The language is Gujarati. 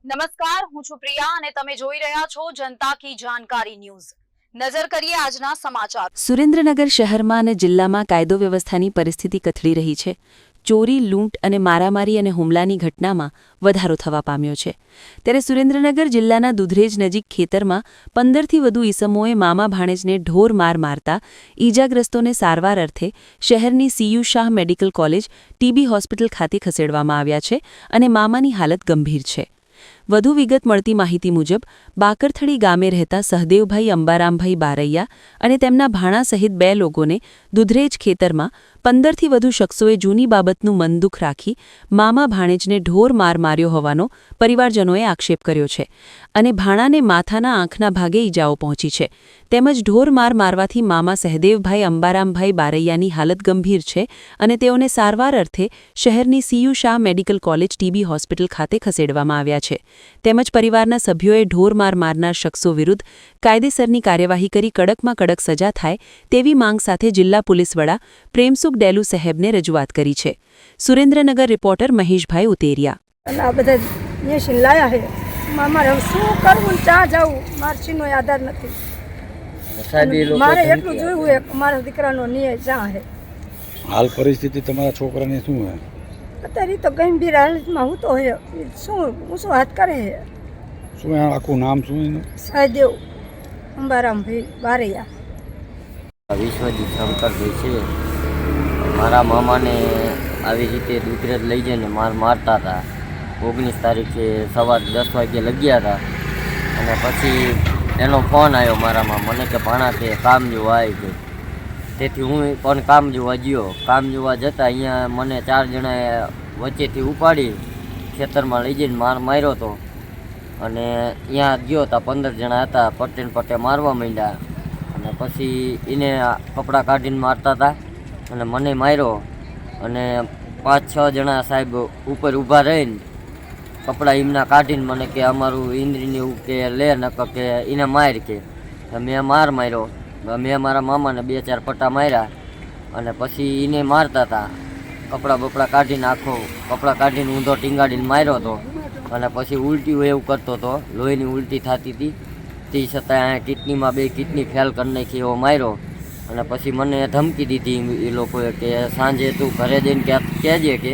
નમસ્કાર, હું છું પ્રિયા અને તમે જોઈ રહ્યા છો જનતા કી જાણકારી ન્યૂઝ। નજર કરીએ આજના સમાચાર। સુરેન્દ્રનગર શહેરમાં અને જિલ્લામાં કાયદો વ્યવસ્થાની પરિસ્થિતિ કથળી રહી છે। ચોરી, લૂંટ અને મારામારી અને હુમલાની ઘટનામાં વધારો થવા પામ્યો છે। ત્યારે સુરેન્દ્રનગર જિલ્લાના દુધરેજ નજીક ખેતરમાં 15થી વધુ ઈસમોએ મામા ભાણેજને ઢોર માર મારતા ઈજાગ્રસ્તોને સારવાર અર્થે શહેરની Cu Shah medical college TB hospital ખાતે ખસેડવામાં આવ્યા છે અને મામાની હાલત ગંભીર છે। વધુ વિગત મળતી માહિતી મુજબ બાકરથડી ગામે રહેતા સહદેવભાઈ અંબારામભાઈ બારૈયા અને તેમના ભાણા સહિત 2 લોકોને દુધરેજ ખેતરમાં 15થી વધુ શખ્સોએ જૂની બાબતનું મન દુઃખ રાખી મામા ભાણેજને ઢોર માર માર્યો હોવાનો પરિવારજનોએ આક્ષેપ કર્યો છે અને ભાણાને માથાના આંખના ભાગે ઈજાઓ પહોંચી છે। તેમજ ઢોર માર મારવાથી મામા સહદેવભાઈ અંબારામભાઈ બારૈયાની હાલત ગંભીર છે અને તેઓને સારવાર અર્થે શહેરની Cu Shah medical college TB hospital ખાતે ખસેડવામાં આવ્યા છે। તેમજ પરિવારના સભ્યોએ ઢોર માર મારનાર શખ્સો વિરુદ્ધ કાયદેસરની કાર્યવાહી કરી કડકમાં કડક સજા થાય તેવી માંગ સાથે જિલ્લા પોલીસ વડા પ્રેમસુખ ડેલુ સાહેબને રજૂઆત કરી છે। સુરેન્દ્રનગર રિપોર્ટર મહેશભાઈ ઉતેરિયા। આ બધા ન્યૂઝ લાયા છે મારે શું કરવું ચા જાવું મારસીનો આધાર નથી મારે એટલું જોયું છે મારા દીકરાનો ન્યાય ચા છે। હાલ પરિસ્થિતિ તમારા છોકરાની શું છે? અત્યારે તો ગંભીર હાલતમાં હું તો શું હાથ કરે છે। શું આખું નામ શું એનું? સહદેવ અંબારામભાઈ બારૈયા। વિશ્વજીત શંકરભાઈ છે। મારા મામાને આવી રીતે દુધરેજ લઈ જઈને મારતા હતા। 19 તારીખે સવારે 10 વાગે લગ્યા હતા અને પછી એનો ફોન આવ્યો મારામાં મને કે ભાણા કે કામ જોવા આવી ગઈ। તેથી હું પણ કામ જોવા ગયો। કામ જોવા જતાં અહીંયા મને 4 જણાએ વચ્ચેથી ઉપાડી ખેતરમાં લઈ જઈને માર્યો હતો અને ત્યાં ગયો હતા 15 જણા હતા પટ્ટે મારવા માંડ્યા અને પછી એને કપડાં કાઢીને મારતા હતા અને મને માર્યો અને 5-6 જણા સાહેબ ઉપર ઊભા રહીને કપડાં એમના કાઢીને મને કે અમારું ઇન્દ્રિયને એવું કે લે નક કે એને માર કે મેં માર્યો। મેં મારા મામાને 2-4 પટ્ટા માર્યા અને પછી એને મારતા હતા કપડાં બપડા કાઢીને કપડાં કાઢીને ઊંધો ટીંગાડીને માર્યો હતો અને પછી ઉલટી એવું કરતો હતો લોહીની ઉલટી થતી હતી તે છતાં કિડનીમાં 2 કિડની ફેલ કરી નાખી એવો માર્યો અને પછી મને ધમકી દીધી એ લોકોએ કે સાંજે તું ઘરે જઈને કહેજે કે